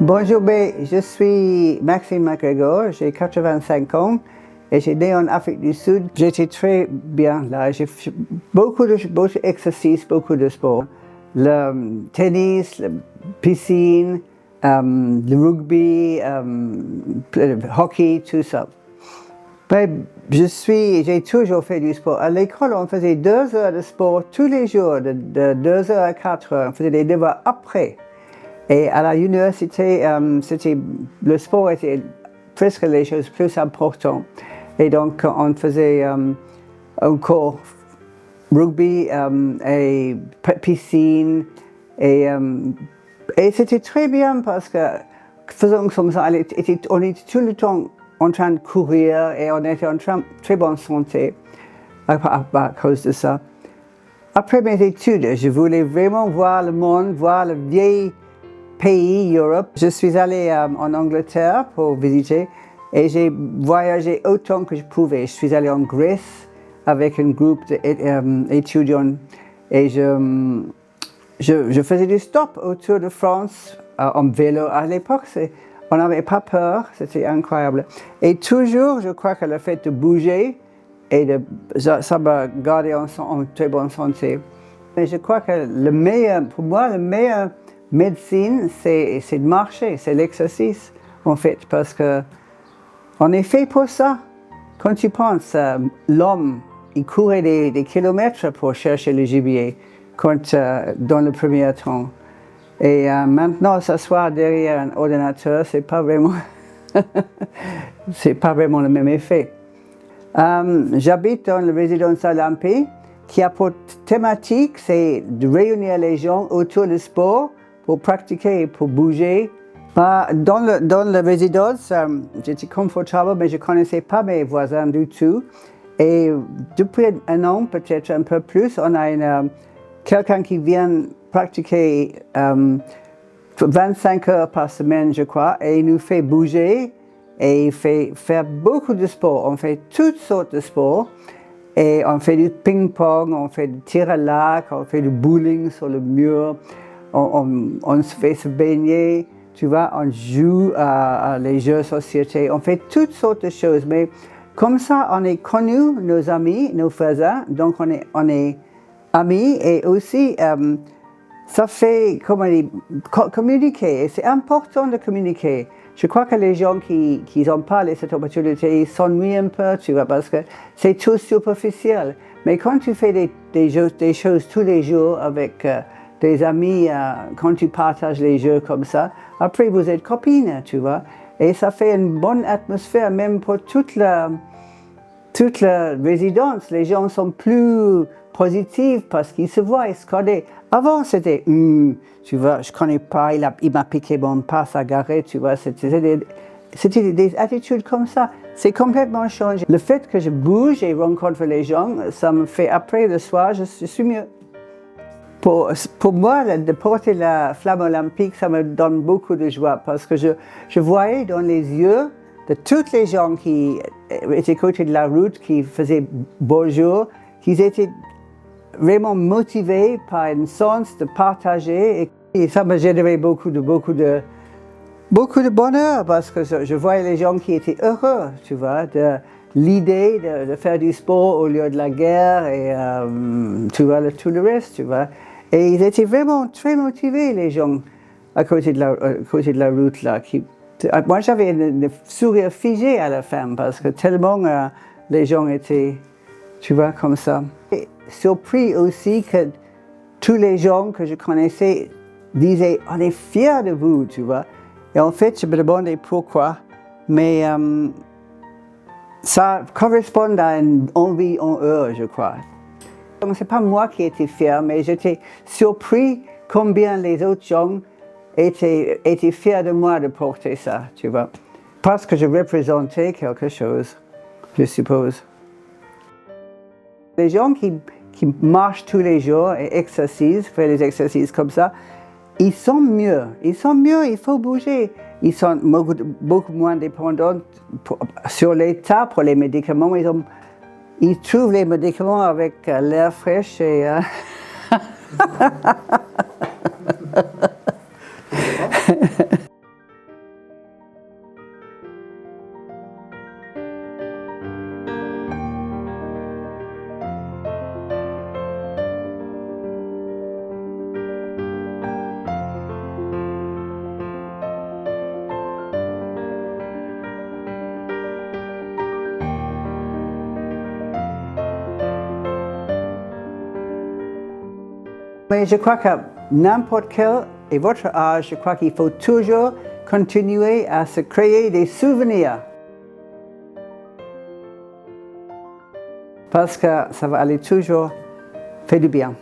Bonjour, je suis Maxime McGregor, j'ai 85 ans et j'ai né en Afrique du Sud. J'étais très bien là, j'ai fait beaucoup d'exercices, beaucoup de sport. Le tennis, la piscine, le rugby, le hockey, tout ça. J'ai toujours fait du sport. À l'école, on faisait 2 heures de sport tous les jours, de 2 heures à 4 heures. On faisait des devoirs après. Et à l'université, le sport était presque les choses plus importantes. Et donc, on faisait encore rugby et piscine. Et c'était très bien parce que, faisant comme ça, on était tout le temps en train de courir et on était en très bonne santé à cause de ça. Après mes études, je voulais vraiment voir le monde, voir le vieil pays, Europe. Je suis allée en Angleterre pour visiter et j'ai voyagé autant que je pouvais. Je suis allée en Grèce avec un groupe d'étudiants et je faisais du stop autour de France en vélo. À l'époque, on n'avait pas peur, c'était incroyable. Et toujours, je crois que le fait de bouger, ça m'a gardé en très bonne santé. Et je crois que pour moi, le meilleur médecine, c'est de marcher, c'est l'exercice, en fait, parce qu'on est fait pour ça. Quand tu penses, l'homme, il courait des kilomètres pour chercher le gibier dans le premier temps. Et maintenant, s'asseoir derrière un ordinateur, c'est pas vraiment le même effet. J'habite dans la résidence Olympique qui a pour thématique, c'est de réunir les gens autour du sport pour pratiquer et pour bouger. Dans la résidence, j'étais confortable, mais je ne connaissais pas mes voisins du tout. Et depuis un an, peut-être un peu plus, on a quelqu'un qui vient pratiquer 25 heures par semaine, je crois, et il nous fait bouger et il fait faire beaucoup de sports. On fait toutes sortes de sports. Et on fait du ping-pong, on fait du tir à l'arc, on fait du bowling sur le mur, on se fait se baigner, tu vois, on joue à les jeux de société, on fait toutes sortes de choses. Mais comme ça, on est connus, nos amis, nos voisins, donc on est amis et aussi ça fait communiquer. Et c'est important de communiquer. Je crois que les gens qui n'ont pas cette opportunité, ils s'ennuient un peu, tu vois, parce que c'est tout superficiel. Mais quand tu fais des choses tous les jours avec des amis, quand tu partages les jeux comme ça, après vous êtes copines, tu vois. Et ça fait une bonne atmosphère, même pour toute la résidence. Les gens sont plus positifs parce qu'ils se voient, ils se connaissent. Avant, c'était, tu vois, je ne connais pas, il m'a piqué mon passe à garer, tu vois, c'était des attitudes comme ça. C'est complètement changé. Le fait que je bouge et rencontre les gens, ça me fait, après le soir, je suis mieux. Pour moi, de porter la flamme olympique, ça me donne beaucoup de joie parce que je voyais dans les yeux de tous les gens qui étaient côté de la route, qui faisaient bonjour, qu'ils étaient vraiment motivés par un sens de partager et ça m'a généré beaucoup de bonheur parce que je voyais les gens qui étaient heureux, tu vois, de l'idée de faire du sport au lieu de la guerre et tu vois, tout le reste, tu vois. Et ils étaient vraiment très motivés, les gens à côté de la route là. Moi, j'avais un sourire figé à la fin parce que tellement les gens étaient, tu vois, comme ça. Et surpris aussi que tous les gens que je connaissais disaient « on est fiers de vous », tu vois. Et en fait, je me demandais pourquoi, mais ça correspond à une envie en eux, je crois. Donc, c'est pas moi qui étais fier, mais j'étais surpris combien les autres gens étaient fiers de moi de porter ça, tu vois. Parce que je représentais quelque chose, je suppose. Les gens qui marchent tous les jours et font des exercices comme ça, ils sont mieux, il faut bouger. Ils sont beaucoup moins dépendants sur l'État pour les médicaments. Ils trouvent les médicaments avec l'air fraîche et... Mais je crois que n'importe quel et votre âge, je crois qu'il faut toujours continuer à se créer des souvenirs. Parce que ça va aller toujours faire du bien.